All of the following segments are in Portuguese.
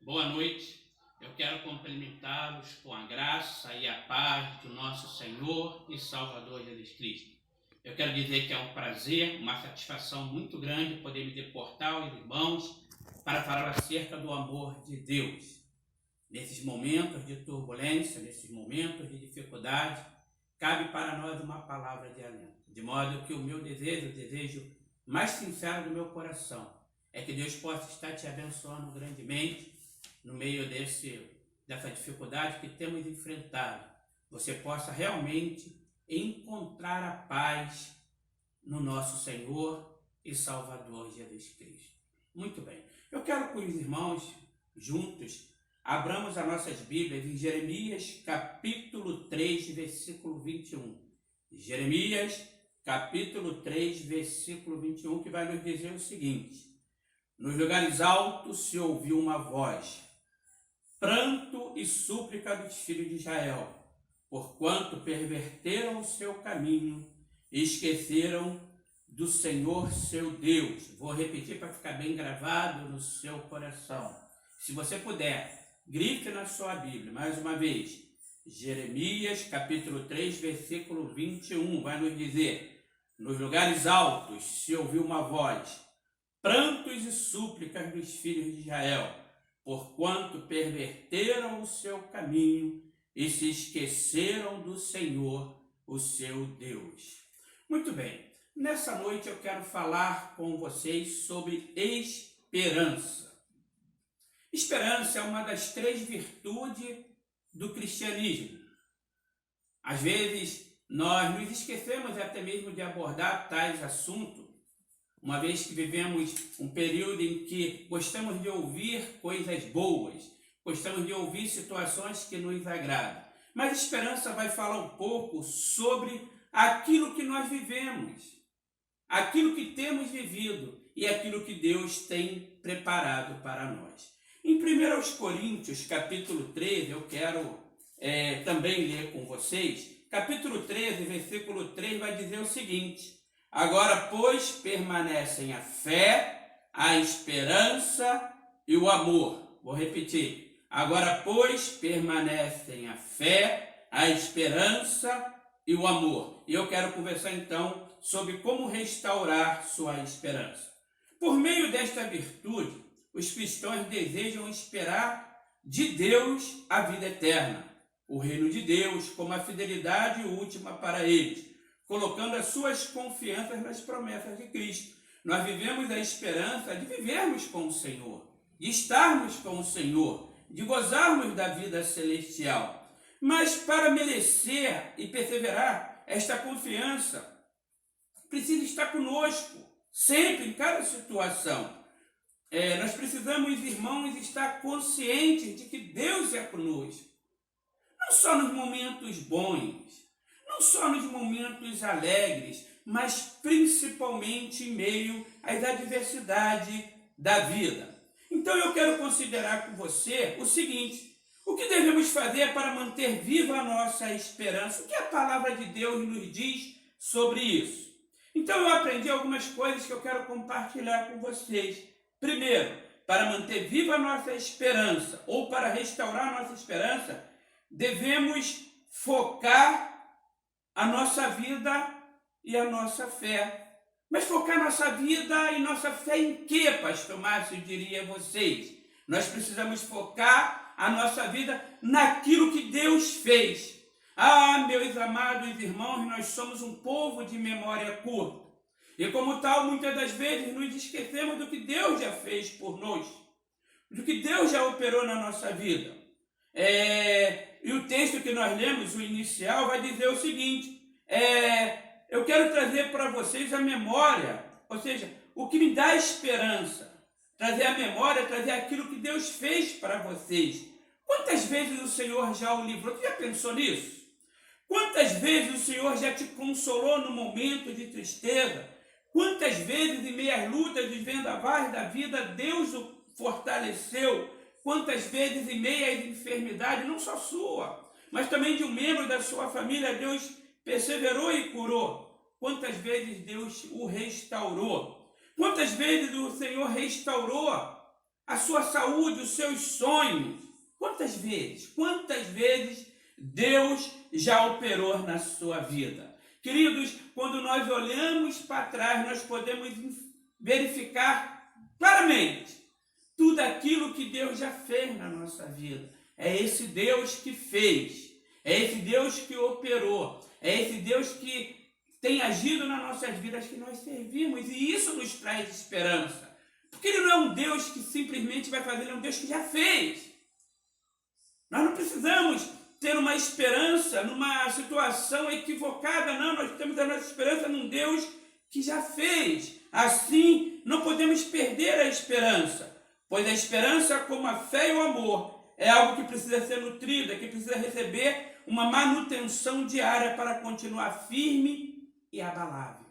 Boa noite. Eu quero cumprimentá-los com a graça e a paz do nosso Senhor e Salvador Jesus Cristo. Eu quero dizer que é um prazer, uma satisfação muito grande poder me deportar aos irmãos para falar acerca do amor de Deus. Nesses momentos de turbulência, nesses momentos de dificuldade, cabe para nós uma palavra de alento. De modo que o meu desejo, o desejo mais sincero do meu coração, é que Deus possa estar te abençoando grandemente no meio dessa dificuldade que temos enfrentado. Você possa realmente encontrar a paz no nosso Senhor e Salvador Jesus Cristo. Muito bem. Eu quero que os irmãos, juntos, abramos as nossas Bíblias em Jeremias, capítulo 3, versículo 21. Jeremias, capítulo 3, versículo 21, que vai nos dizer o seguinte: nos lugares altos se ouviu uma voz, pranto e súplica dos filhos de Israel, porquanto perverteram o seu caminho e esqueceram do Senhor seu Deus. Vou repetir para ficar bem gravado no seu coração. Se você puder, grife na sua Bíblia, mais uma vez. Jeremias, capítulo 3, versículo 21, vai nos dizer: nos lugares altos se ouviu uma voz, prantos e súplicas dos filhos de Israel, porquanto perverteram o seu caminho e se esqueceram do Senhor, o seu Deus. Muito bem, nessa noite eu quero falar com vocês sobre esperança. Esperança é uma das três virtudes do cristianismo. Às vezes nós nos esquecemos até mesmo de abordar tais assuntos, uma vez que vivemos um período em que gostamos de ouvir coisas boas, gostamos de ouvir situações que nos agradam. Mas a esperança vai falar um pouco sobre aquilo que nós vivemos, aquilo que temos vivido e aquilo que Deus tem preparado para nós. Em 1 Coríntios, capítulo 13, eu quero também ler com vocês. Capítulo 13, versículo 3 vai dizer o seguinte: agora, pois, permanecem a fé, a esperança e o amor. Vou repetir. Agora, pois, permanecem a fé, a esperança e o amor. E eu quero conversar, então, sobre como restaurar sua esperança. Por meio desta virtude, os cristãos desejam esperar de Deus a vida eterna, o reino de Deus como a fidelidade última para eles, colocando as suas confianças nas promessas de Cristo. Nós vivemos a esperança de vivermos com o Senhor, de estarmos com o Senhor, de gozarmos da vida celestial. Mas para merecer e perseverar esta confiança, precisa estar conosco, sempre, em cada situação. Nós precisamos, irmãos, estar conscientes de que Deus é conosco, não só nos momentos bons, não só nos momentos alegres, mas principalmente em meio às adversidades da vida. Então eu quero considerar com você o seguinte: o que devemos fazer para manter viva a nossa esperança? O que a palavra de Deus nos diz sobre isso? Então eu aprendi algumas coisas que eu quero compartilhar com vocês. Primeiro, para manter viva a nossa esperança, ou para restaurar a nossa esperança, devemos focar a nossa vida e a nossa fé. Mas focar nossa vida e nossa fé em quê, pastor Márcio, diria a vocês? Nós precisamos focar a nossa vida naquilo que Deus fez. Ah, meus amados irmãos, nós somos um povo de memória curta. E como tal, muitas das vezes nos esquecemos do que Deus já fez por nós, do que Deus já operou na nossa vida. E o texto que nós lemos, o inicial, vai dizer o seguinte: eu quero trazer para vocês a memória, ou seja, o que me dá esperança, trazer a memória, trazer aquilo que Deus fez para vocês. Quantas vezes o Senhor já o livrou? Você já pensou nisso? Quantas vezes o Senhor já te consolou no momento de tristeza? Quantas vezes, em meio às lutas, dos vendavais da vida, Deus o fortaleceu? Quantas vezes, em meio às enfermidades, não só sua, mas também de um membro da sua família, Deus perseverou e curou? Quantas vezes Deus o restaurou? Quantas vezes o Senhor restaurou a sua saúde, os seus sonhos. Quantas vezes Deus já operou na sua vida? Queridos, quando nós olhamos para trás, nós podemos verificar claramente tudo aquilo que Deus já fez na nossa vida. É esse Deus que fez, é esse Deus que operou, é esse Deus que tem agido nas nossas vidas que nós servimos, e isso nos traz esperança. Porque Ele não é um Deus que simplesmente vai fazer, Ele é um Deus que já fez. Nós não precisamos ter uma esperança numa situação equivocada, não. Nós temos a nossa esperança num Deus que já fez. Assim, não podemos perder a esperança, pois a esperança, como a fé e o amor, é algo que precisa ser nutrida, que precisa receber uma manutenção diária para continuar firme e abalável.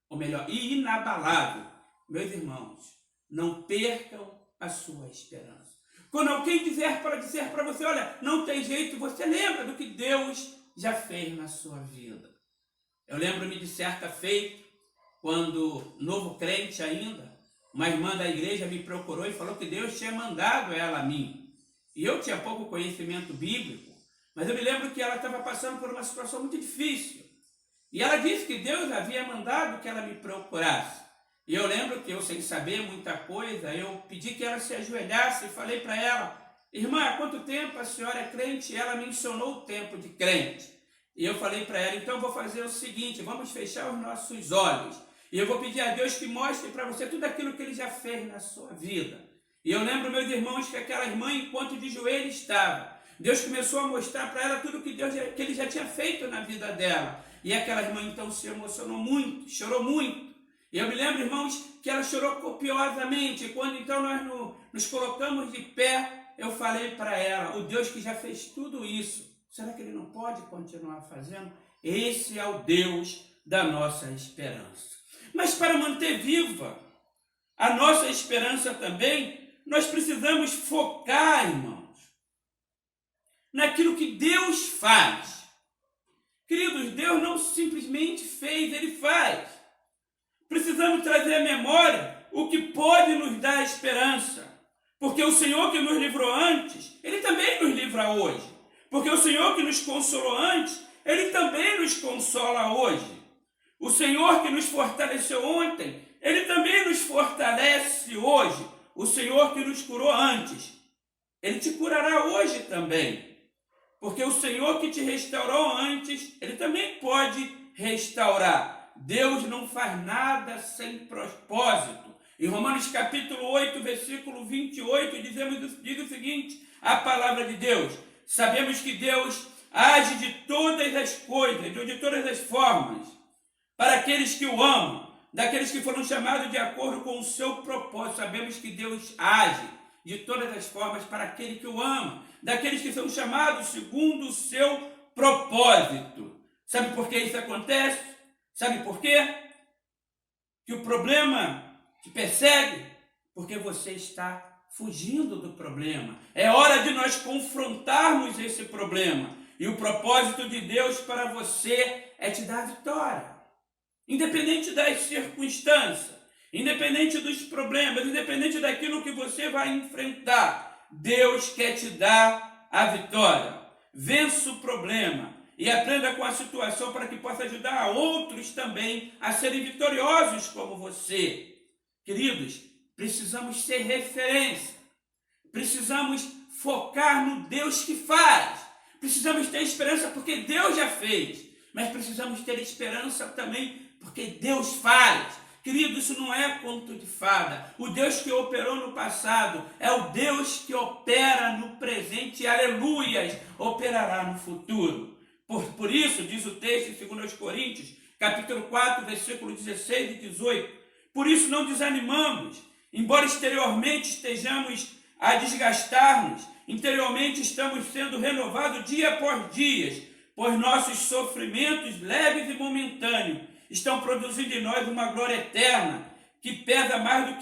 Ou melhor, inabalável. Meus irmãos, não percam a sua esperança. Quando alguém dizer para você, olha, não tem jeito, você lembra do que Deus já fez na sua vida. Eu lembro-me de certa feita, quando novo crente ainda, uma irmã da igreja me procurou e falou que Deus tinha mandado ela a mim. E eu tinha pouco conhecimento bíblico, mas eu me lembro que ela estava passando por uma situação muito difícil. E ela disse que Deus havia mandado que ela me procurasse. E eu lembro que eu, sem saber muita coisa, eu pedi que ela se ajoelhasse e falei para ela, irmã, há quanto tempo a senhora é crente? E ela mencionou o tempo de crente. E eu falei para ela, então eu vou fazer o seguinte, vamos fechar os nossos olhos. E eu vou pedir a Deus que mostre para você tudo aquilo que Ele já fez na sua vida. E eu lembro, meus irmãos, que aquela irmã, enquanto de joelho estava, Deus começou a mostrar para ela tudo que Ele já tinha feito na vida dela. E aquela irmã, então, se emocionou muito, chorou muito. E eu me lembro, irmãos, que ela chorou copiosamente. E quando então nós nos colocamos de pé, eu falei para ela, o Deus que já fez tudo isso, será que Ele não pode continuar fazendo? Esse é o Deus da nossa esperança. Mas para manter viva a nossa esperança também, nós precisamos focar, irmãos, naquilo que Deus faz. Queridos, Deus não simplesmente fez, Ele faz. Precisamos trazer à memória o que pode nos dar esperança. Porque o Senhor que nos livrou antes, Ele também nos livra hoje. Porque o Senhor que nos consolou antes, Ele também nos consola hoje. O Senhor que nos fortaleceu ontem, Ele também nos fortalece hoje. O Senhor que nos curou antes, Ele te curará hoje também. Porque o Senhor que te restaurou antes, Ele também pode restaurar. Deus não faz nada sem propósito. Em Romanos capítulo 8, versículo 28, diz o seguinte, a palavra de Deus. Sabemos que Deus age de todas as coisas, de todas as formas, para aqueles que o amam, daqueles que foram chamados de acordo com o seu propósito. Sabemos que Deus age de todas as formas para aquele que o ama, daqueles que são chamados segundo o seu propósito. Sabe por que isso acontece? Sabe por quê? Que o problema te persegue? Porque você está fugindo do problema. É hora de nós confrontarmos esse problema. E o propósito de Deus para você é te dar vitória. Independente das circunstâncias, independente dos problemas, independente daquilo que você vai enfrentar, Deus quer te dar a vitória. Vença o problema e aprenda com a situação para que possa ajudar a outros também a serem vitoriosos como você. Queridos, precisamos ser referência. Precisamos focar no Deus que faz. Precisamos ter esperança porque Deus já fez. Mas precisamos ter esperança também porque Deus faz. Querido, isso não é conto de fada. O Deus que operou no passado é o Deus que opera no presente e, aleluias, operará no futuro. Por isso, diz o texto em 2 Coríntios, capítulo 4, versículo 16 e 18. Por isso não desanimamos, embora exteriormente estejamos a desgastar-nos, interiormente estamos sendo renovados dia após dia, pois nossos sofrimentos leves e momentâneos estão produzindo em nós uma glória eterna, que pesa mais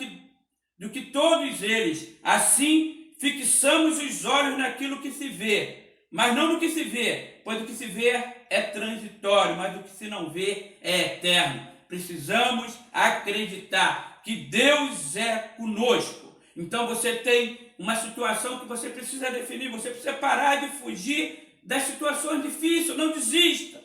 do que todos eles. Assim, fixamos os olhos naquilo que se vê, mas não no que se vê, pois o que se vê é transitório, mas o que se não vê é eterno. Precisamos acreditar que Deus é conosco. Então você tem uma situação que você precisa definir, você precisa parar de fugir das situações difíceis, não desista.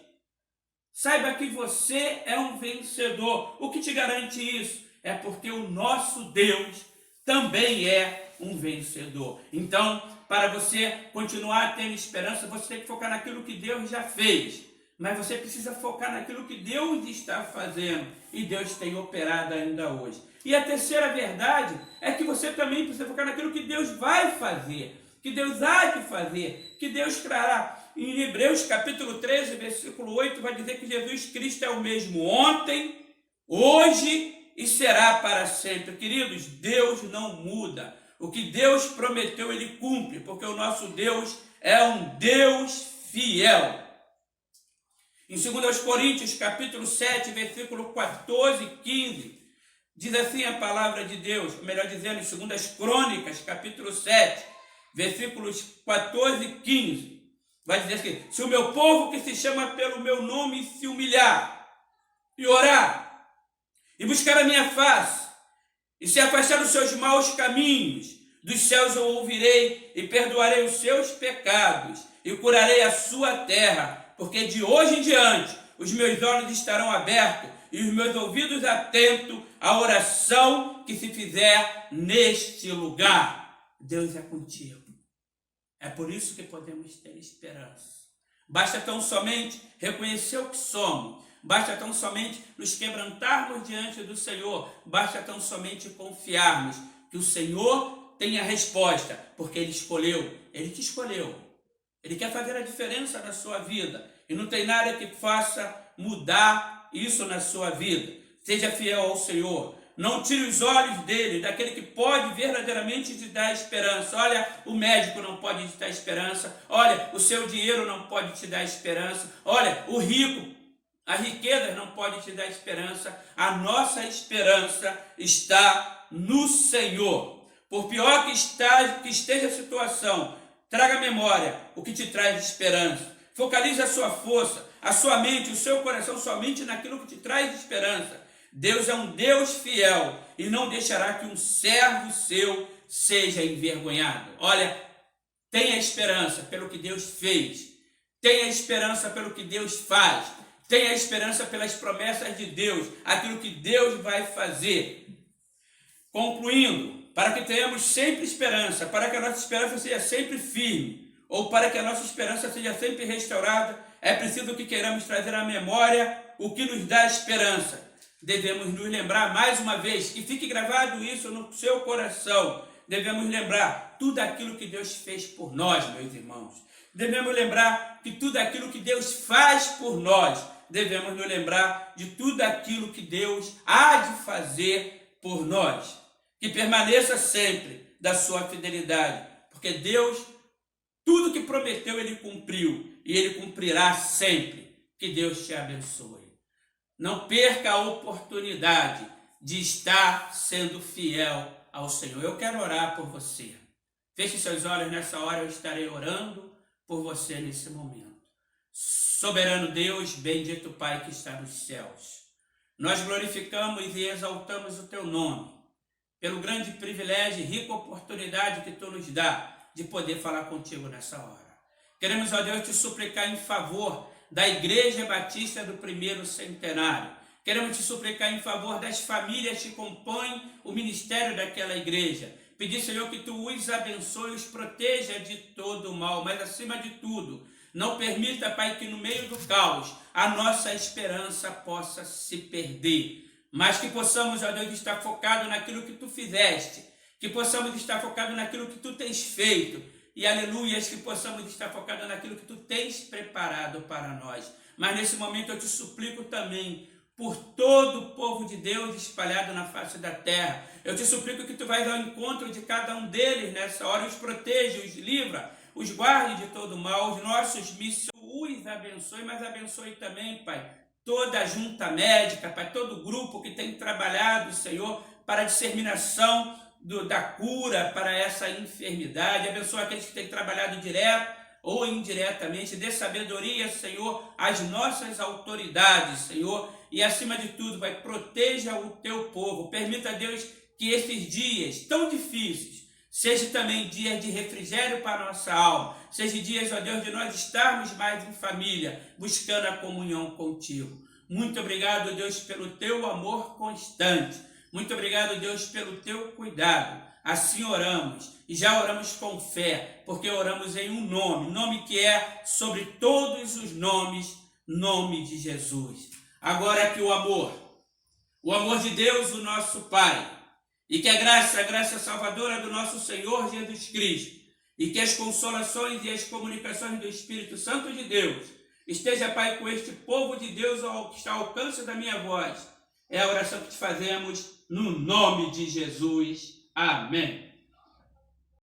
Saiba que você é um vencedor. O que te garante isso? É porque o nosso Deus também é um vencedor. Então, para você continuar tendo esperança, você tem que focar naquilo que Deus já fez. Mas você precisa focar naquilo que Deus está fazendo. E Deus tem operado ainda hoje. E a terceira verdade é que você também precisa focar naquilo que Deus vai fazer. Que Deus há de fazer. Que Deus trará. Em Hebreus capítulo 13, versículo 8, vai dizer que Jesus Cristo é o mesmo ontem, hoje e será para sempre. Queridos, Deus não muda. O que Deus prometeu, Ele cumpre, porque o nosso Deus é um Deus fiel. Em 2 Coríntios, capítulo 7, versículo 14 e 15, diz assim a palavra de Deus, melhor dizendo, em 2 Crônicas, capítulo 7, versículos 14 e 15, vai dizer assim: se o meu povo que se chama pelo meu nome se humilhar e orar, e buscar a minha face, e se afastar dos seus maus caminhos, dos céus eu ouvirei e perdoarei os seus pecados, e curarei a sua terra, porque de hoje em diante os meus olhos estarão abertos e os meus ouvidos atentos à oração que se fizer neste lugar. Deus é contigo. É por isso que podemos ter esperança. Basta tão somente reconhecer o que somos. Basta tão somente nos quebrantarmos diante do Senhor. Basta tão somente confiarmos que o Senhor tem a resposta, porque Ele escolheu. Ele te escolheu. Ele quer fazer a diferença na sua vida. E não tem nada que faça mudar isso na sua vida. Seja fiel ao Senhor. Não tire os olhos dele, daquele que pode verdadeiramente te dar esperança. Olha, o médico não pode te dar esperança. Olha, o seu dinheiro não pode te dar esperança. Olha, o rico, a riqueza não pode te dar esperança. A nossa esperança está no Senhor. Por pior que esteja a situação, traga à memória o que te traz esperança. Focalize a sua força, a sua mente, o seu coração somente naquilo que te traz esperança. Deus é um Deus fiel e não deixará que um servo seu seja envergonhado. Olha, tenha esperança pelo que Deus fez. Tenha esperança pelo que Deus faz. Tenha esperança pelas promessas de Deus, aquilo que Deus vai fazer. Concluindo, para que tenhamos sempre esperança, para que a nossa esperança seja sempre firme, ou para que a nossa esperança seja sempre restaurada, é preciso que queiramos trazer à memória o que nos dá esperança. Devemos nos lembrar mais uma vez, que fique gravado isso no seu coração. Devemos lembrar tudo aquilo que Deus fez por nós, meus irmãos. Devemos lembrar que tudo aquilo que Deus faz por nós. Devemos nos lembrar de tudo aquilo que Deus há de fazer por nós. Que permaneça sempre da sua fidelidade, porque Deus, tudo que prometeu, Ele cumpriu, e Ele cumprirá sempre. Que Deus te abençoe. Não perca a oportunidade de estar sendo fiel ao Senhor. Eu quero orar por você. Feche seus olhos nessa hora, eu estarei orando por você nesse momento. Soberano Deus, bendito Pai que está nos céus, nós glorificamos e exaltamos o Teu nome, pelo grande privilégio e rica oportunidade que Tu nos dá de poder falar contigo nessa hora. Queremos, ó Deus, te suplicar em favor da Igreja Batista do primeiro centenário. Queremos te suplicar em favor das famílias que compõem o ministério daquela igreja. Pedir, Senhor, que Tu os abençoe e os proteja de todo o mal, mas acima de tudo, não permita, Pai, que no meio do caos a nossa esperança possa se perder, mas que possamos, ó Deus, estar focado naquilo que Tu fizeste, que possamos estar focado naquilo que Tu tens feito, e aleluias, que possamos estar focados naquilo que Tu tens preparado para nós. Mas nesse momento eu te suplico também por todo o povo de Deus espalhado na face da terra. Eu te suplico que Tu vais ao encontro de cada um deles nessa hora, os proteja, os livra, os guarde de todo mal, os nossos missionários, os abençoe, mas abençoe também, Pai, toda a junta médica, Pai, todo o grupo que tem trabalhado, Senhor, para a disseminação da cura para essa enfermidade. Abençoa aqueles que têm trabalhado direto ou indiretamente. Dê sabedoria, Senhor, às nossas autoridades, Senhor, e acima de tudo, Pai, proteja o Teu povo. Permita, Deus, que esses dias tão difíceis sejam também dias de refrigério para a nossa alma, sejam dias, ó Deus, de nós estarmos mais em família, buscando a comunhão contigo. Muito obrigado, Deus, pelo teu amor constante. Muito obrigado, Deus, pelo teu cuidado. Assim oramos, e já oramos com fé, porque oramos em um nome que é sobre todos os nomes, nome de Jesus. Agora que o amor de Deus, o nosso Pai, e que a graça salvadora do nosso Senhor Jesus Cristo, e que as consolações e as comunicações do Espírito Santo de Deus esteja, Pai, com este povo de Deus que está ao alcance da minha voz. É a oração que te fazemos no nome de Jesus. Amém.